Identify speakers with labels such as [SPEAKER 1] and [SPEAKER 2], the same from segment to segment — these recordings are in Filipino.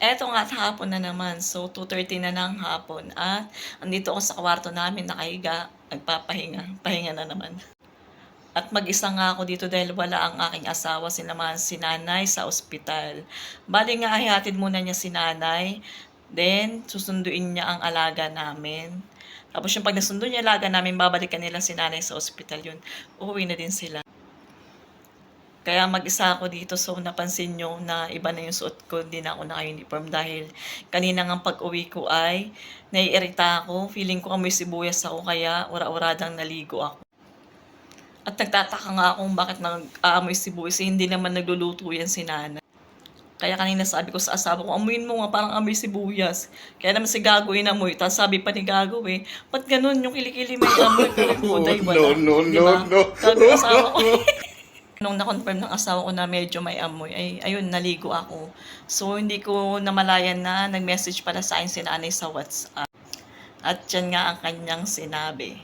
[SPEAKER 1] Eto nga at hapon na naman. So, 2:30 na ng hapon at andito ako sa kwarto namin nakahiga, nagpapahinga. Pahinga na naman. At mag-isa nga ako dito dahil wala ang aking asawa, sinamahan si nanay sa ospital. Bali nga ihatid muna niya si nanay, then susunduin niya ang alaga namin. Tapos yung pag nasundo niya alaga namin, babalikan nila si nanay sa ospital yun. Uuwi na din sila. Kaya mag-isa ako dito, so napansin nyo na iba na yung suot ko, hindi na ako naka-uniform dahil kanina nga pag-uwi ko ay naiirita ako, feeling ko amoy sibuyas ako kaya ura-uradang naligo ako. At nagtataka nga akong bakit nag-aamoy sibuyas, hindi naman nagluluto yan si nanay. Kaya kanina sabi ko sa asawa ko, amuyin mo nga parang amoy sibuyas. Kaya naman si Gago inamoy. Tapos sabi pa ni Gago ba't ganun yung kilikili may amoy? Pero ko, dahil wala.
[SPEAKER 2] No, no,
[SPEAKER 1] Diba?
[SPEAKER 2] no, no.
[SPEAKER 1] Sabi ko asawa ko. Nung na-confirm ng asawa ko na medyo may amoy, ay ayun, naligo ako. So, hindi ko namalayan na nag-message pala sa akin si nanay sa WhatsApp. At yan nga ang kanyang sinabi.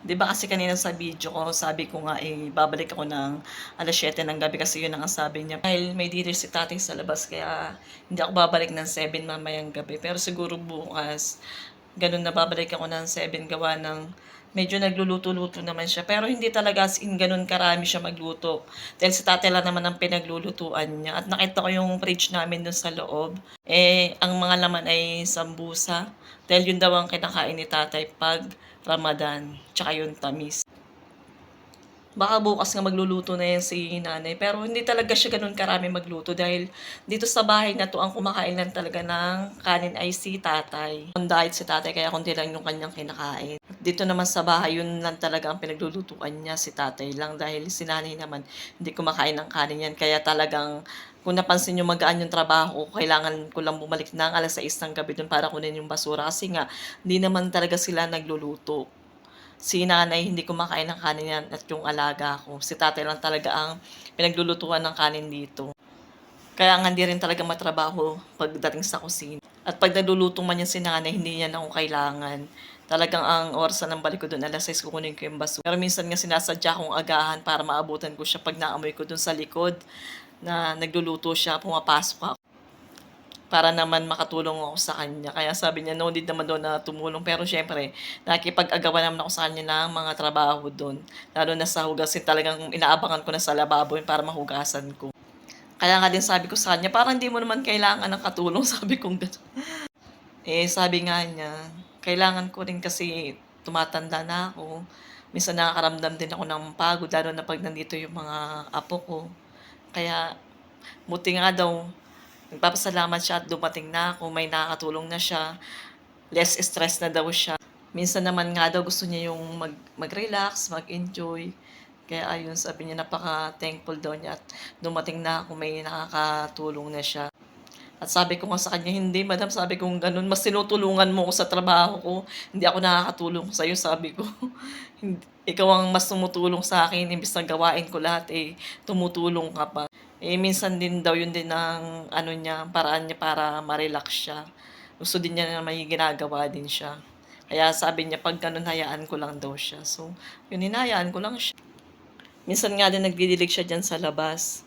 [SPEAKER 1] 'Di ba kasi kanina sa video ko, sabi ko nga babalik ako ng 7:00 ng gabi kasi yun ang sabi niya. Dahil may dinner si tatay sa labas kaya hindi ako babalik ng 7 mamayang gabi. Pero siguro bukas, ganun na babalik ako ng 7 gawa ng medyo nagluluto-luto naman siya. Pero hindi talaga as in ganun karami siya magluto. Dahil si tatay lang naman ang pinaglulutuan niya. At nakita ko yung fridge namin dun sa loob. Ang mga laman ay sambusa. Dahil yun daw ang kinakain ni tatay pag Ramadan. Tsaka yung tamis. Baka bukas nga magluluto na yan si nanay. Pero hindi talaga siya ganun karami magluto dahil dito sa bahay na to ang kumakain lang talaga ng kanin ay si tatay. On diet si tatay kaya konti lang yung kanyang kinakain. Dito naman sa bahay yun lang talaga ang pinaglulutuan niya si tatay lang dahil si nanay naman hindi kumakain ng kanin yan. Kaya talagang kung napansin nyo magaan yung trabaho, kailangan ko lang bumalik ng 6:00 ng gabi dun para kunin yung basura kasi nga hindi naman talaga sila nagluluto. Si nanay hindi kumakain ng kanin yan at yung alaga ko. Si tatay lang talaga ang pinaglulutuan ng kanin dito. Kaya nga hindi rin talaga matrabaho pagdating sa kusina. At pag nagluluto man yan si nanay, hindi niya ako kailangan. Talagang ang orasan ng balik ko doon, 6:00 kukunin ko yung basura. Pero minsan nga sinasadya kong agahan para maabutan ko siya pag naamoy ko doon sa likod na nagluluto siya, pumapasok ako para naman makatulong ako sa kanya. Kaya sabi niya, no need naman doon na tumulong. Pero syempre, nakikipag-agawan naman ako sa kanya ng mga trabaho doon. Lalo na sa hugasin, talagang inaabangan ko na sa lababo yun para mahugasan ko. Kaya nga din sabi ko sa kanya, parang hindi mo naman kailangan ng katulong, sabi kong gano'n. Sabi nga niya, kailangan ko rin kasi tumatanda na ako. Minsan nakakaramdam din ako ng pagod, lalo na pag nandito yung mga apo ko. Kaya, buti nga daw, nagpapasalamat siya at dumating na ako, may nakakatulong na siya, less stress na daw siya. Minsan naman nga daw gusto niya yung mag-relax, mag-enjoy. Kaya ayun, sabi niya napaka-thankful daw niya at dumating na ako, may nakakatulong na siya. At sabi ko nga sa kanya, hindi madam, sabi ko ganun, mas tinutulungan mo ko sa trabaho ko, hindi ako nakakatulong sa'yo, sabi ko. Ikaw ang mas tumutulong sa akin, imbis na gawain ko lahat, tumutulong ka pa. Minsan din daw yun din ang paraan niya para ma-relax siya. Gusto din niya na may ginagawa din siya. Kaya sabi niya, pag ganun, hayaan ko lang daw siya. So, yun, hinayaan ko lang siya. Minsan nga din nagdidilig siya dyan sa labas.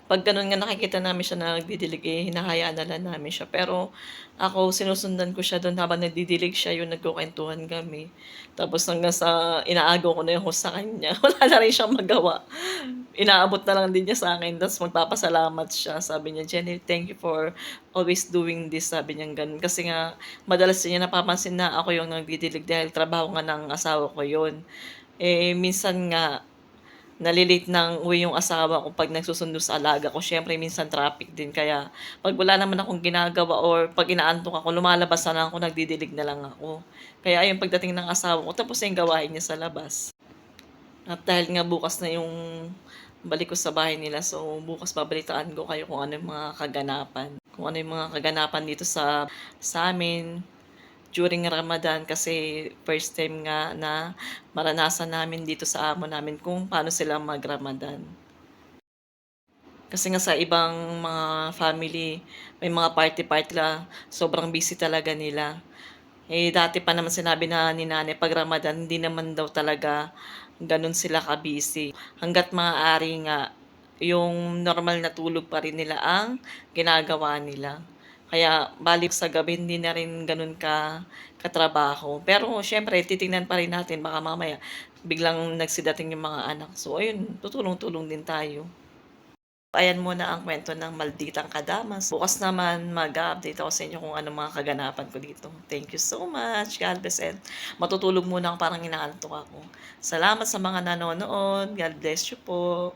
[SPEAKER 1] Pag ganun nga nakikita namin siya na nagdidilig, hinahayaan na lang namin siya. Pero ako, sinusundan ko siya doon habang nagdidilig siya, yung nagkukwentuhan kami. Tapos hanggang sa inaagaw ko na yung host sa kanya. Wala na rin siyang magawa. Inaabot na lang din niya sa akin. Tapos magpapasalamat siya. Sabi niya, Jenny, thank you for always doing this. Sabi niya ganun. Kasi nga, madalas niya napapansin na ako yung nagdidilig dahil trabaho nga ng asawa ko yun. Minsan nga, nalilate ng uwi yung asawa ko pag nagsusundo sa alaga ko. Syempre, minsan traffic din. Kaya, pag wala naman akong ginagawa or pag inaantok ako, lumalabas na lang ako, nagdidilig na lang ako. Kaya, ayun, pagdating ng asawa ko, tapos na yung gawain niya sa labas. At dahil nga bukas na yung balik ko sa bahay nila, so bukas babalitaan ko kayo kung ano yung mga kaganapan. Kung ano yung mga kaganapan dito sa amin during Ramadan kasi first time nga na maranasan namin dito sa amo namin kung paano sila mag-Ramadan. Kasi nga sa ibang mga family, may mga party-party la, sobrang busy talaga nila. Dati pa naman sinabi na ni nanay, pag Ramadan, hindi naman daw talaga ganun sila ka-busy. Hanggat maaari nga, yung normal na tulog pa rin nila ang ginagawa nila. Kaya bale sa gabi hindi na rin gano'n katrabaho. Pero siyempre titingnan pa rin natin baka mamaya biglang nagsidating yung mga anak. So ayun, tutulong-tulong din tayo. Ayan muna ang kwento ng Malditang Kadamas. Bukas naman mag-a-update ako sa inyo kung anong mga kaganapan ko dito. Thank you so much. God bless and matutulog muna ako, parang inaantok ako. Salamat sa mga nanonood. God bless you po.